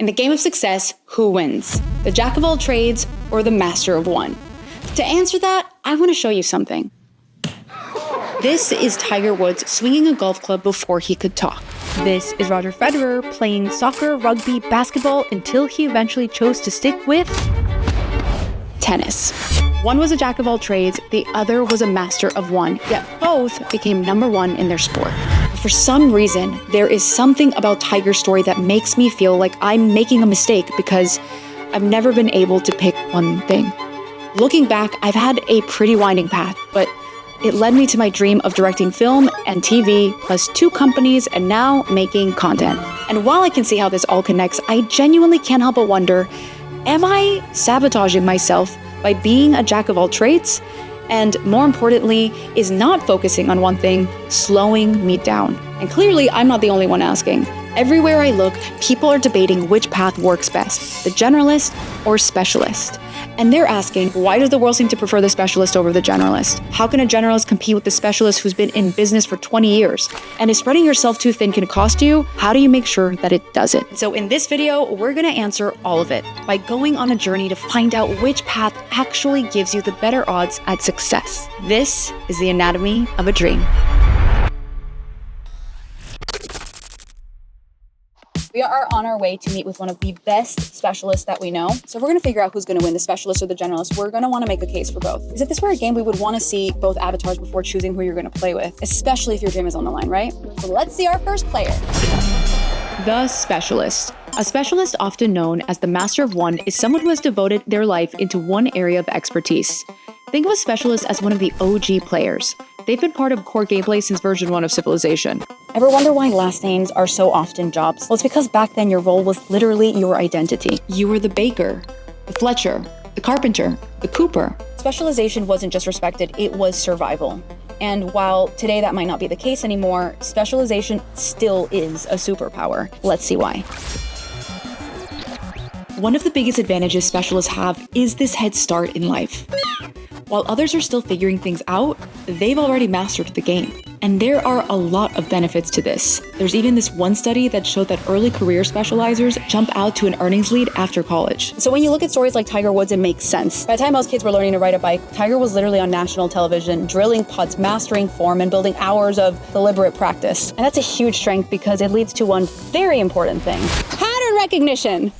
In the game of success, who wins? The jack of all trades or the master of one? To answer that, I want to show you something. This is Tiger Woods swinging a golf club before he could talk. This is Roger Federer playing soccer, rugby, basketball until he eventually chose to stick with tennis. One was a jack of all trades, the other was a master of one, yet both became #1 in their sport. For some reason, there is something about Tiger's story that makes me feel like I'm making a mistake because I've never been able to pick one thing. Looking back, I've had a pretty winding path, but it led me to my dream of directing film and TV, plus 2 companies, and now making content. And while I can see how this all connects, I genuinely can't help but wonder, am I sabotaging myself by being a jack of all trades? And more importantly, is not focusing on one thing slowing me down? And clearly, I'm not the only one asking. Everywhere I look, people are debating which path works best, the generalist or specialist. And they're asking, why does the world seem to prefer the specialist over the generalist? How can a generalist compete with the specialist who's been in business for 20 years? And if spreading yourself too thin can cost you, how do you make sure that it doesn't? So in this video, we're gonna answer all of it by going on a journey to find out which path actually gives you the better odds at success. This is the anatomy of a dream. We are on our way to meet with one of the best specialists that we know. So if we're gonna figure out who's gonna win, the specialist or the generalist, we're gonna wanna make a case for both. Because if this were a game, we would wanna see both avatars before choosing who you're gonna play with, especially if your dream is on the line, right? So let's see our first player. The specialist. A specialist, often known as the master of one, is someone who has devoted their life into one area of expertise. Think of a specialist as one of the OG players. They've been part of core gameplay since version 1 of Civilization. Ever wonder why last names are so often jobs? Well, it's because back then your role was literally your identity. You were the baker, the Fletcher, the carpenter, the cooper. Specialization wasn't just respected, it was survival. And while today that might not be the case anymore, specialization still is a superpower. Let's see why. One of the biggest advantages specialists have is this head start in life. While others are still figuring things out, they've already mastered the game. And there are a lot of benefits to this. There's even this one study that showed that early career specializers jump out to an earnings lead after college. So when you look at stories like Tiger Woods, it makes sense. By the time most kids were learning to ride a bike, Tiger was literally on national television, drilling putts, mastering form, and building hours of deliberate practice. And that's a huge strength because it leads to one very important thing: pattern recognition.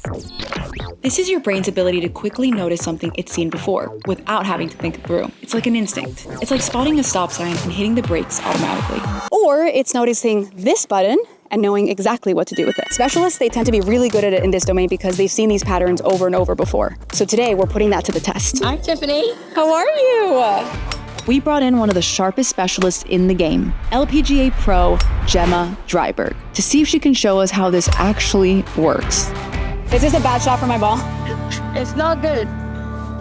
This is your brain's ability to quickly notice something it's seen before without having to think it through. It's like an instinct. It's like spotting a stop sign and hitting the brakes automatically. Or it's noticing this button and knowing exactly what to do with it. Specialists, they tend to be really good at it in this domain because they've seen these patterns over and over before. So today, we're putting that to the test. Hi, Tiffany. How are you? We brought in one of the sharpest specialists in the game, LPGA pro Gemma Dryberg, to see if she can show us how this actually works. Is this a bad shot for my ball? It's not good.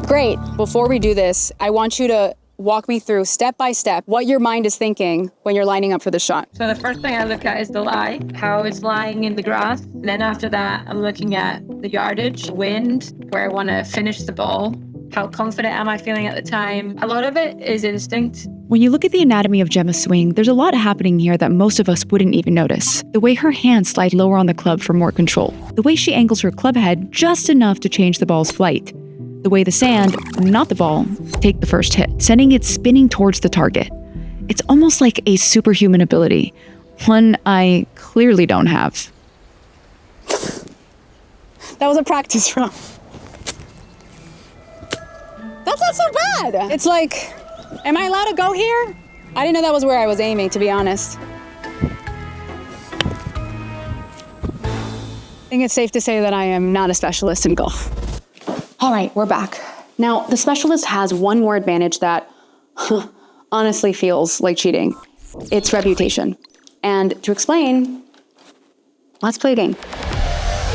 Great. Before we do this, I want you to walk me through step by step what your mind is thinking when you're lining up for the shot. So the first thing I look at is the lie, how it's lying in the grass. And then after that, I'm looking at the yardage, wind, where I want to finish the ball. How confident am I feeling at the time? A lot of it is instinct. When you look at the anatomy of Gemma's swing, there's a lot happening here that most of us wouldn't even notice. The way her hands slide lower on the club for more control. The way she angles her club head just enough to change the ball's flight. The way the sand, not the ball, take the first hit, sending it spinning towards the target. It's almost like a superhuman ability, one I clearly don't have. That was a practice run. That's not so bad. It's like, am I allowed to go here? I didn't know that was where I was aiming, to be honest. I think it's safe to say that I am not a specialist in golf. All right, we're back. Now, the specialist has one more advantage that honestly feels like cheating. It's reputation. And to explain, let's play a game.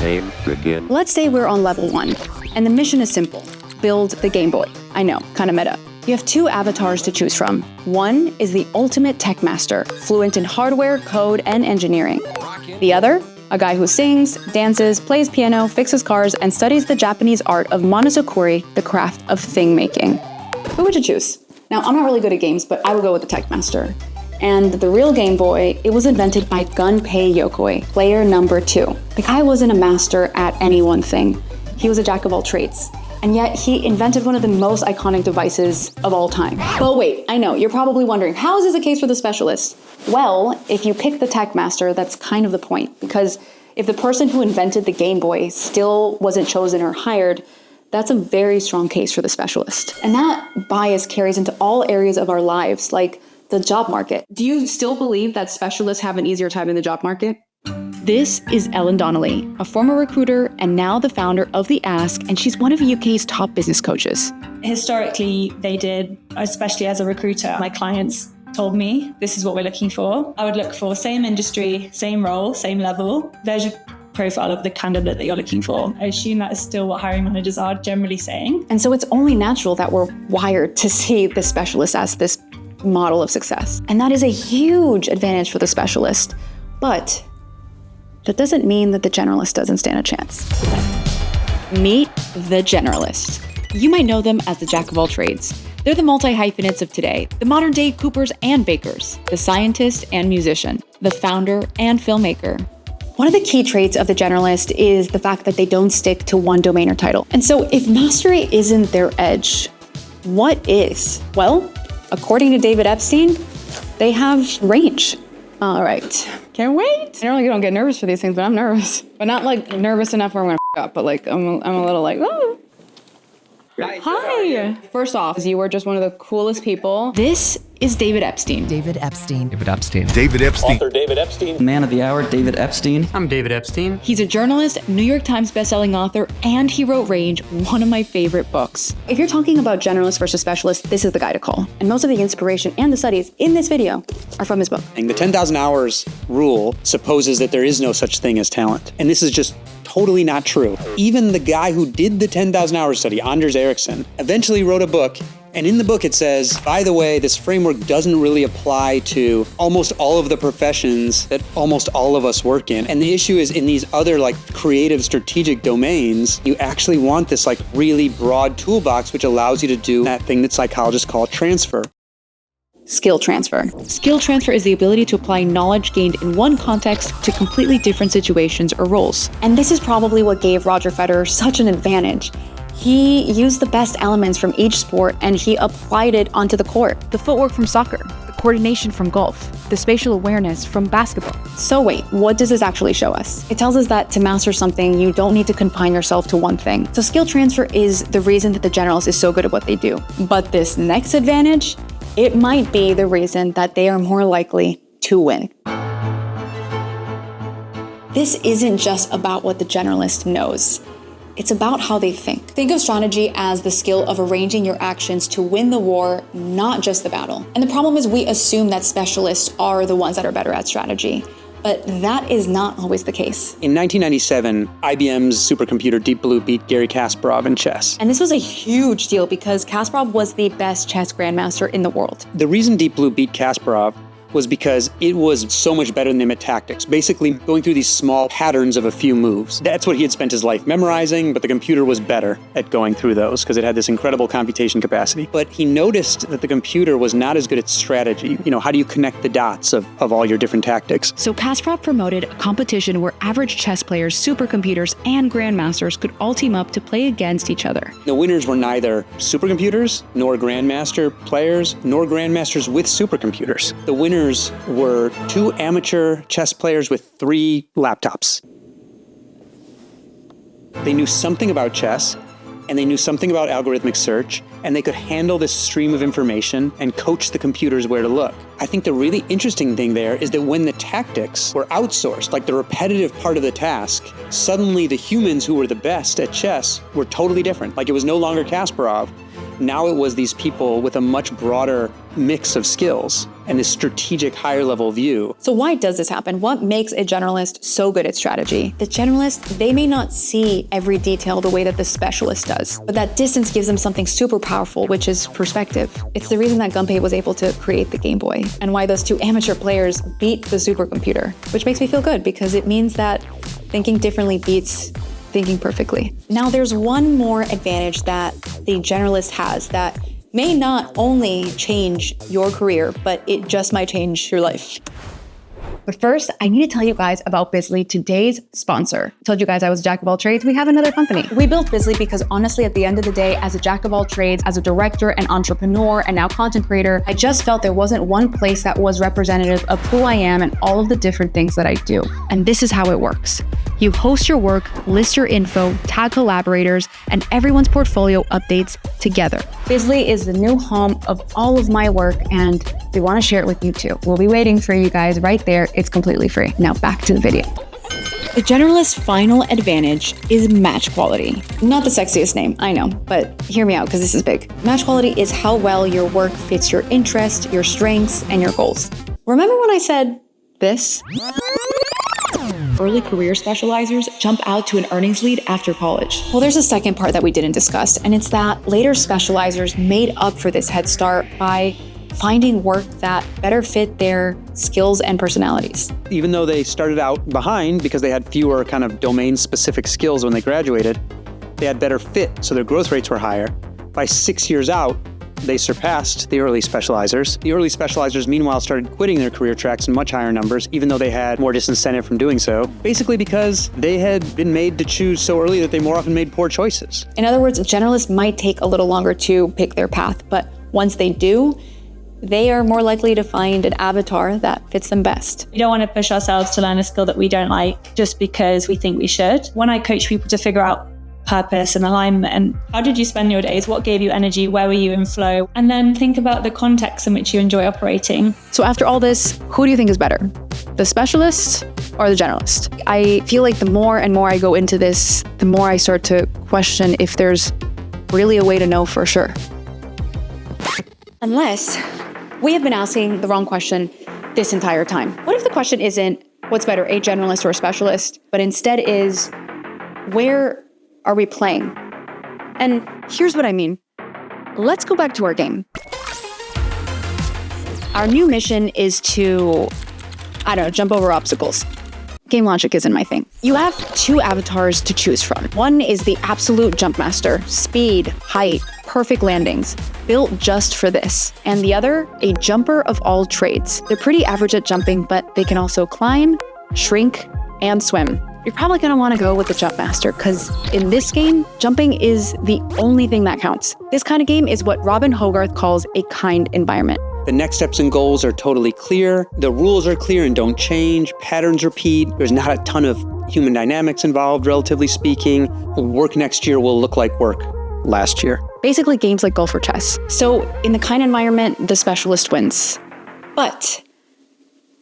Game begin. Let's say we're on level 1, and the mission is simple. Build the GameBoy. I know, kind of meta. You have 2 avatars to choose from. One is the ultimate tech master, fluent in hardware, code, and engineering. The other, a guy who sings, dances, plays piano, fixes cars, and studies the Japanese art of monozukuri, the craft of thing making. Who would you choose? Now, I'm not really good at games, but I would go with the tech master. And the real Game Boy, it was invented by Gunpei Yokoi, player number 2. The guy wasn't a master at any one thing. He was a jack of all trades. And yet he invented one of the most iconic devices of all time. But wait, I know, you're probably wondering, how is this a case for the specialist? Well, if you pick the tech master, that's kind of the point. Because if the person who invented the Game Boy still wasn't chosen or hired, that's a very strong case for the specialist. And that bias carries into all areas of our lives, like the job market. Do you still believe that specialists have an easier time in the job market? This is Ellen Donnelly, a former recruiter and now the founder of The Ask, and she's one of UK's top business coaches. Historically, they did, especially as a recruiter, my clients told me, this is what we're looking for. I would look for same industry, same role, same level. There's your profile of the candidate that you're looking for. I assume that is still what hiring managers are generally saying. And so it's only natural that we're wired to see the specialist as this model of success. And that is a huge advantage for the specialist. But that doesn't mean that the generalist doesn't stand a chance. Meet the generalist. You might know them as the jack of all trades. They're the multi-hyphenates of today, the modern day Coopers and Bakers, the scientist and musician, the founder and filmmaker. One of the key traits of the generalist is the fact that they don't stick to one domain or title. And so if mastery isn't their edge, what is? Well, according to David Epstein, they have range. All right, can't wait. I normally don't get nervous for these things, but I'm nervous. But not like nervous enough where I'm gonna up, but like I'm a little like, oh. Hi. First off, you are just one of the coolest people. This is David Epstein. David Epstein. David Epstein. David Epstein. Author David Epstein. Man of the hour, David Epstein. I'm David Epstein. He's a journalist, New York Times bestselling author, and he wrote Range, one of my favorite books. If you're talking about generalist versus specialist, this is the guy to call. And most of the inspiration and the studies in this video are from his book. The 10,000 hours rule supposes that there is no such thing as talent. And this is just totally not true. Even the guy who did the 10,000 hours study, Anders Ericsson, eventually wrote a book. And in the book it says, by the way, this framework doesn't really apply to almost all of the professions that almost all of us work in. And the issue is in these other like creative strategic domains, you actually want this like really broad toolbox which allows you to do that thing that psychologists call transfer. Skill transfer. Skill transfer is the ability to apply knowledge gained in one context to completely different situations or roles. And this is probably what gave Roger Federer such an advantage. He used the best elements from each sport and he applied it onto the court. The footwork from soccer, the coordination from golf, the spatial awareness from basketball. So wait, what does this actually show us? It tells us that to master something, you don't need to confine yourself to one thing. So skill transfer is the reason that the generalist is so good at what they do. But this next advantage, it might be the reason that they are more likely to win. This isn't just about what the generalist knows. It's about how they think. Think of strategy as the skill of arranging your actions to win the war, not just the battle. And the problem is we assume that specialists are the ones that are better at strategy. But that is not always the case. In 1997, IBM's supercomputer Deep Blue beat Garry Kasparov in chess. And this was a huge deal because Kasparov was the best chess grandmaster in the world. The reason Deep Blue beat Kasparov was because it was so much better than him at tactics, basically going through these small patterns of a few moves. That's what he had spent his life memorizing, but the computer was better at going through those because it had this incredible computation capacity. But he noticed that the computer was not as good at strategy. You know, how do you connect the dots of all your different tactics? So Kasparov promoted a competition where average chess players, supercomputers, and grandmasters could all team up to play against each other. The winners were neither supercomputers, nor grandmaster players, nor grandmasters with supercomputers. The winners were 2 amateur chess players with 3 laptops. They knew something about chess, and they knew something about algorithmic search, and they could handle this stream of information and coach the computers where to look. I think the really interesting thing there is that when the tactics were outsourced, like the repetitive part of the task, suddenly the humans who were the best at chess were totally different. Like it was no longer Kasparov. Now it was these people with a much broader mix of skills and this strategic higher level view. So why does this happen? What makes a generalist so good at strategy? The generalist, they may not see every detail the way that the specialist does, but that distance gives them something super powerful, which is perspective. It's the reason that Gunpei was able to create the Game Boy and why those 2 amateur players beat the supercomputer, which makes me feel good because it means that thinking differently beats thinking perfectly. Now there's one more advantage that the generalist has that may not only change your career, but it just might change your life. But first, I need to tell you guys about Bizly, today's sponsor. I told you guys I was a jack of all trades. We have another company. We built Bizly because honestly, at the end of the day, as a jack of all trades, as a director and entrepreneur, and now content creator, I just felt there wasn't one place that was representative of who I am and all of the different things that I do. And this is how it works. You host your work, list your info, tag collaborators, and everyone's portfolio updates together. Bizly is the new home of all of my work, and we want to share it with you too. We'll be waiting for you guys right there. It's completely free. Now back to the video. The Generalist's final advantage is match quality. Not the sexiest name, I know, but hear me out because this is big. Match quality is how well your work fits your interest, your strengths, and your goals. Remember when I said this? Early career specializers jump out to an earnings lead after college. Well, there's a second part that we didn't discuss, and it's that later specializers made up for this head start by finding work that better fit their skills and personalities. Even though they started out behind because they had fewer kind of domain-specific skills when they graduated, they had better fit, so their growth rates were higher. By 6 years out, they surpassed the early specializers. The early specializers, meanwhile, started quitting their career tracks in much higher numbers, even though they had more disincentive from doing so, basically because they had been made to choose so early that they more often made poor choices. In other words, generalists might take a little longer to pick their path, but once they do, they are more likely to find an avatar that fits them best. We don't want to push ourselves to learn a skill that we don't like just because we think we should. When I coach people to figure out purpose and alignment and how did you spend your days, what gave you energy, where were you in flow, and then think about the context in which you enjoy operating. So after all this, who do you think is better? The specialist or the generalist? I feel like the more and more I go into this, the more I start to question if there's really a way to know for sure. Unless we have been asking the wrong question this entire time. What if the question isn't what's better, a generalist or a specialist, but instead is where are we playing? And here's what I mean. Let's go back to our game. Our new mission is to, jump over obstacles. Game logic isn't my thing. You have two avatars to choose from. One is the absolute jump master, speed, height, perfect landings, built just for this. And the other, a jumper of all trades. They're pretty average at jumping, but they can also climb, shrink, and swim. You're probably gonna wanna go with the jump master because in this game, jumping is the only thing that counts. This kind of game is what Robin Hogarth calls a kind environment. The next steps and goals are totally clear. The rules are clear and don't change. Patterns repeat. There's not a ton of human dynamics involved, relatively speaking. Work next year will look like work last year. Basically games like golf or chess. So in the kind environment, the specialist wins. But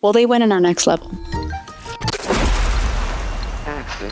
will they win in our next level?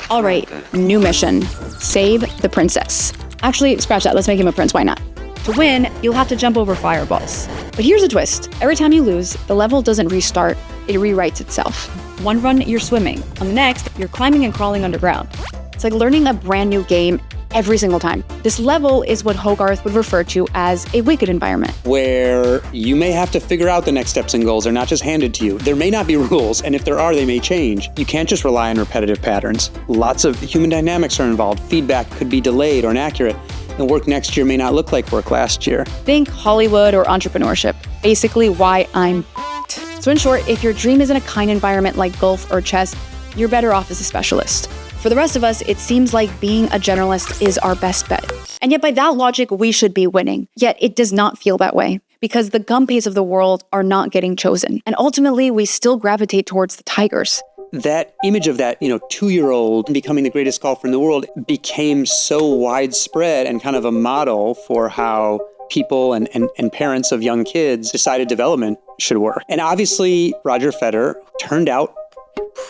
All right, new mission, save the princess. Actually, scratch that, let's make him a prince, why not? To win, you'll have to jump over fireballs. But here's a twist. Every time you lose, the level doesn't restart, it rewrites itself. One run, you're swimming. On the next, you're climbing and crawling underground. It's like learning a brand new game every single time. This level is what Hogarth would refer to as a wicked environment. Where you may have to figure out the next steps and goals. They're not just handed to you. There may not be rules, and if there are, they may change. You can't just rely on repetitive patterns. Lots of human dynamics are involved. Feedback could be delayed or inaccurate, and work next year may not look like work last year. Think Hollywood or entrepreneurship. Basically why I'm So in short, if your dream is in a kind environment like golf or chess, you're better off as a specialist. For the rest of us, it seems like being a generalist is our best bet. And yet by that logic, we should be winning. Yet it does not feel that way because the Gumpies of the world are not getting chosen. And ultimately, we still gravitate towards the Tigers. That image of that, 2-year-old becoming the greatest golfer in the world became so widespread and kind of a model for how people and parents of young kids decided development should work. And obviously, Roger Federer turned out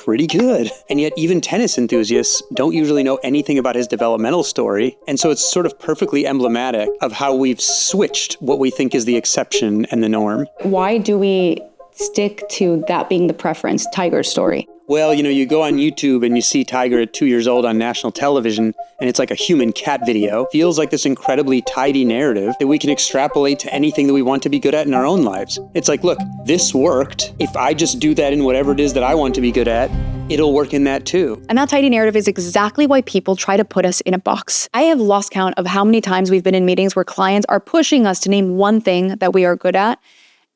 pretty good. And yet even tennis enthusiasts don't usually know anything about his developmental story. And so it's sort of perfectly emblematic of how we've switched what we think is the exception and the norm. Why do we stick to that being the preference, Tiger's story? Well, you go on YouTube and you see Tiger at 2 years old on national television, and it's like a human cat video. Feels like this incredibly tidy narrative that we can extrapolate to anything that we want to be good at in our own lives. It's like, look, this worked. If I just do that in whatever it is that I want to be good at, it'll work in that too. And that tidy narrative is exactly why people try to put us in a box. I have lost count of how many times we've been in meetings where clients are pushing us to name one thing that we are good at.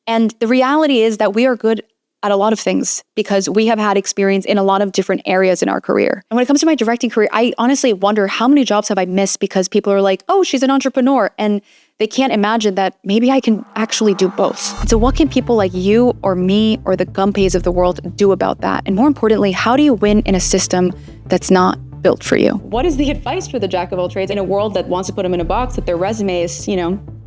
And the reality is that we are good at a lot of things because we have had experience in a lot of different areas in our career. And when it comes to my directing career, I honestly wonder how many jobs have I missed because people are like, oh, she's an entrepreneur. And they can't imagine that maybe I can actually do both. So what can people like you or me or the Gunpays of the world do about that? And more importantly, how do you win in a system that's not built for you? What is the advice for the jack of all trades in a world that wants to put them in a box, that their resume is,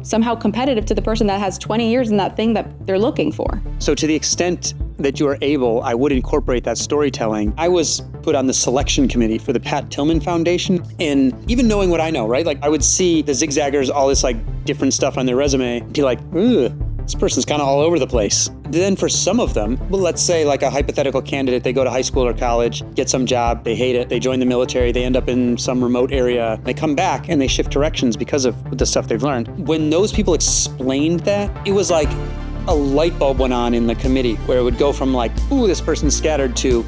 somehow competitive to the person that has 20 years in that thing that they're looking for? So to the extent that you are able, I would incorporate that storytelling. I was put on the selection committee for the Pat Tillman Foundation, and even knowing what I know, right? Like I would see the zigzaggers, all this like different stuff on their resume, be like, ugh, this person's kind of all over the place. Then for some of them, well, let's say like a hypothetical candidate, they go to high school or college, get some job, they hate it, they join the military, they end up in some remote area, they come back and they shift directions because of the stuff they've learned. When those people explained that, it was like a light bulb went on in the committee where it would go from like, ooh, this person's scattered to,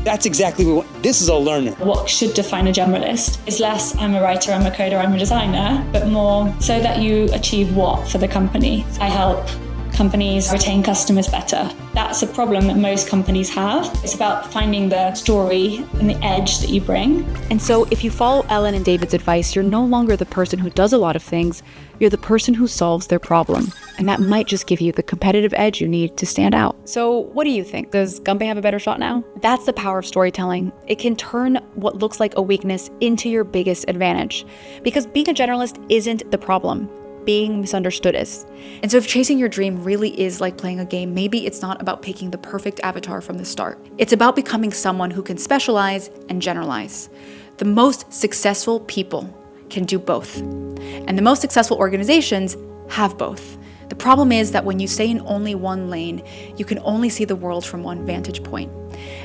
that's exactly what we want. This is a learner. What should define a generalist is less, I'm a writer, I'm a coder, I'm a designer, but more so that you achieve what for the company. I help companies retain customers better. That's a problem that most companies have. It's about finding the story and the edge that you bring. And so if you follow Ellen and David's advice, you're no longer the person who does a lot of things, you're the person who solves their problem. And that might just give you the competitive edge you need to stand out. So what do you think? Does Gunpay have a better shot now? That's the power of storytelling. It can turn what looks like a weakness into your biggest advantage. Because being a generalist isn't the problem. Being misunderstood is. And so if chasing your dream really is like playing a game, maybe it's not about picking the perfect avatar from the start. It's about becoming someone who can specialize and generalize. The most successful people can do both. And the most successful organizations have both. The problem is that when you stay in only one lane, you can only see the world from one vantage point.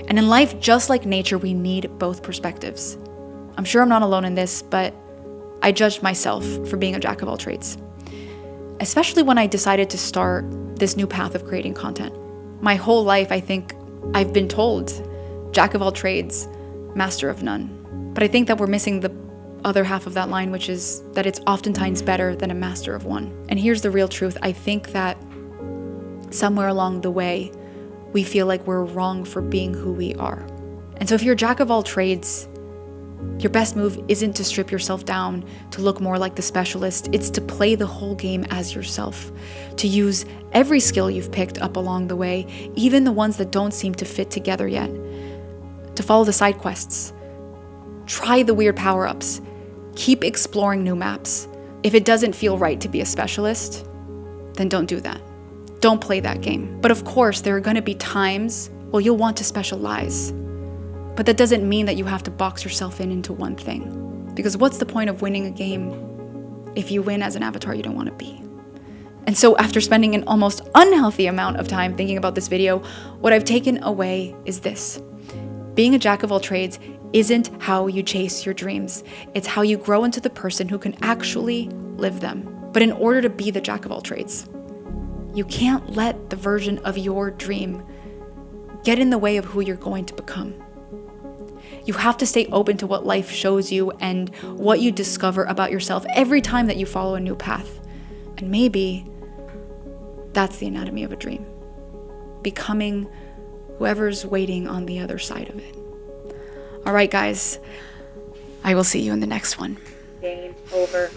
And in life, just like nature, we need both perspectives. I'm sure I'm not alone in this, but I judged myself for being a jack of all trades. Especially when I decided to start this new path of creating content. My whole life, I think I've been told, jack of all trades, master of none. But I think that we're missing the other half of that line, which is that it's oftentimes better than a master of one. And here's the real truth. I think that somewhere along the way, we feel like we're wrong for being who we are. And so if you're a jack of all trades, your best move isn't to strip yourself down to look more like the specialist. It's to play the whole game as yourself, to use every skill you've picked up along the way, even the ones that don't seem to fit together yet, to follow the side quests, try the weird power-ups, keep exploring new maps. If it doesn't feel right to be a specialist, then don't do that. Don't play that game. But of course, there are going to be times, you'll want to specialize. But that doesn't mean that you have to box yourself into one thing. Because what's the point of winning a game if you win as an avatar you don't want to be? And so after spending an almost unhealthy amount of time thinking about this video, what I've taken away is this. Being a jack of all trades isn't how you chase your dreams. It's how you grow into the person who can actually live them. But in order to be the jack of all trades, you can't let the version of your dream get in the way of who you're going to become. You have to stay open to what life shows you and what you discover about yourself every time that you follow a new path. And maybe that's the anatomy of a dream. Becoming whoever's waiting on the other side of it. All right, guys, I will see you in the next one. Game over.